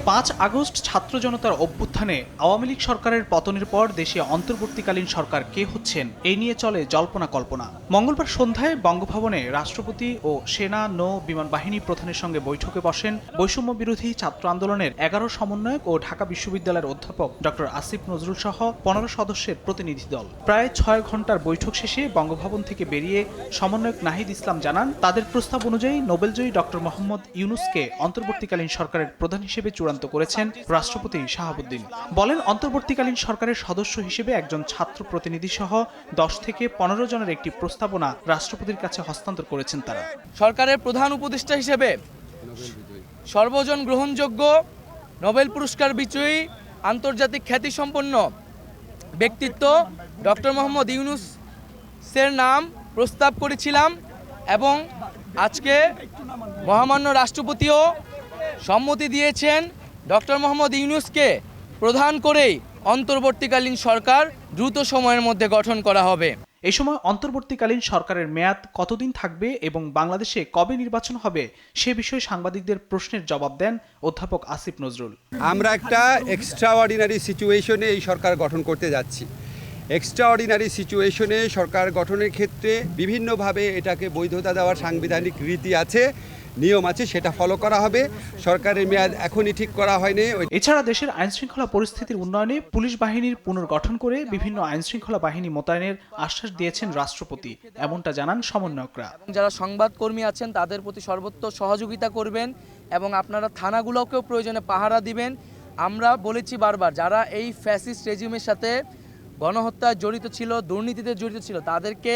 5 August ছাত্র জনতার অভ্যুত্থানে আওয়ামী লীগ সরকারের পতনের পর দেশে অন্তর্বর্তীকালীন সরকার কে হচ্ছেন এই নিয়ে চলে জল্পনা কল্পনা। মঙ্গলবার সন্ধ্যায় বঙ্গভবনে রাষ্ট্রপতি ও সেনা নৌ বিমান বাহিনী প্রধানের সঙ্গে বৈঠকে বসেন বৈষম্য বিরোধী ছাত্র আন্দোলনের 11 সমন্বয়ক ও ঢাকা বিশ্ববিদ্যালয়ের অধ্যাপক ডক্টর আসিফ নজরুল সহ 15 সদস্যের প্রতিনিধি দল। প্রায় 6 ঘন্টার বৈঠক শেষে বঙ্গভবন থেকে বেরিয়ে সমন্বয়ক নাহিদ ইসলাম জানান, তাদের প্রস্তাব অনুযায়ী নোবেলজয়ী ডক্টর মোহাম্মদ ইউনুসকে অন্তর্বর্তীকালীন সরকারের প্রধান হিসেবে চূড়ান্ত করেছেন রাষ্ট্রপতি শাহাবুদ্দিন। বলেন, অন্তর্বর্তীকালীন সরকারের সদস্য হিসেবে একজন ছাত্র প্রতিনিধি সহ 10 থেকে 15 জনের একটি প্রস্তাবনা রাষ্ট্রপতির কাছে হস্তান্তর করেছেন তারা। সরকারের প্রধান উপদেষ্টা হিসেবে সর্বজন গ্রহণযোগ্য নোবেল পুরস্কার বিজয়ী আন্তর্জাতিক খ্যাতিসম্পন্ন ব্যক্তিত্ব ডক্টর মোহাম্মদ ইউনুসের নাম প্রস্তাব করেছিলাম এবং আজকে মহামান্য রাষ্ট্রপতিও সম্মতি দিয়েছেন ডক্টর মোহাম্মদ ইউনুসকে প্রধান করেই অন্তর্বর্তীকালীন সরকার দ্রুত সময়ের মধ্যে গঠন করা হবে। এই সময় অন্তর্বর্তীকালীন সরকারের মেয়াদ কতদিন থাকবে এবং বাংলাদেশে কবে নির্বাচন হবে সে বিষয়ে সাংবাদিকদের প্রশ্নের জবাব দেন অধ্যাপক আসিফ নজরুল। আমরা একটা এক্সট্রাঅর্ডিনারি সিচুয়েশনে এই সরকার গঠন করতে যাচ্ছি। এক্সট্রাঅর্ডিনারি সিচুয়েশনে সরকার গঠনের ক্ষেত্রে বিভিন্নভাবে এটাকে বৈধতা দেওয়ার সাংবিধানিক রীতি আছে, নিয়ম আছে, সেটা ফলো করা হবে। সরকারের মেয়াদ এখনই ঠিক করা হয়নি। এছাড়া দেশের আইনশৃঙ্খলা পরিস্থিতির উন্নয়নে পুলিশ বাহিনীর পুনর্গঠন করে বিভিন্ন আইনশৃঙ্খলা বাহিনী মোতায়েনের আশ্বাস দিয়েছেন রাষ্ট্রপতি, এমনটা জানান সমন্বয়করা। যারা সংবাদকর্মী আছেন তাদের প্রতি সর্বোচ্চ সহযোগিতা করবেন এবং আপনারা থানাগুলোকেও প্রয়োজনে পাহারা দিবেন। আমরা বলেছি বারবার, যারা এই ফ্যাসিস্ট রেজিমের সাথে গণহত্যায় জড়িত ছিল, দুর্নীতিতে জড়িত ছিল, তাদেরকে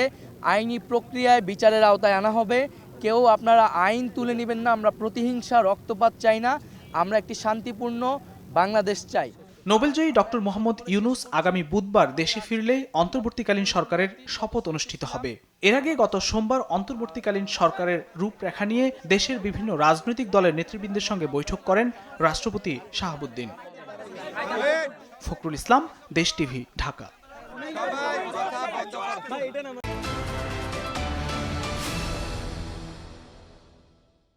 আইনি প্রক্রিয়ায় বিচারের আওতায় আনা হবে। কেউ আপনারা আইন তুলে নেবেন না। আমরা প্রতিহিংসা, রক্তপাত চাই না। আমরা একটি শান্তিপূর্ণ বাংলাদেশ চাই। নোবেলজয়ী ডক্টর মোহাম্মদ ইউনুস আগামী বুধবার দেশে ফিরলে অন্তর্বর্তীকালীন সরকারের শপথ অনুষ্ঠিত হবে। এর আগে গত সোমবার অন্তর্বর্তীকালীন সরকারের রূপরেখা নিয়ে দেশের বিভিন্ন রাজনৈতিক দলের নেতৃবৃন্দের সঙ্গে বৈঠক করেন রাষ্ট্রপতি শাহাবুদ্দিন। ফখরুল ইসলাম, দেশ টিভি, ঢাকা।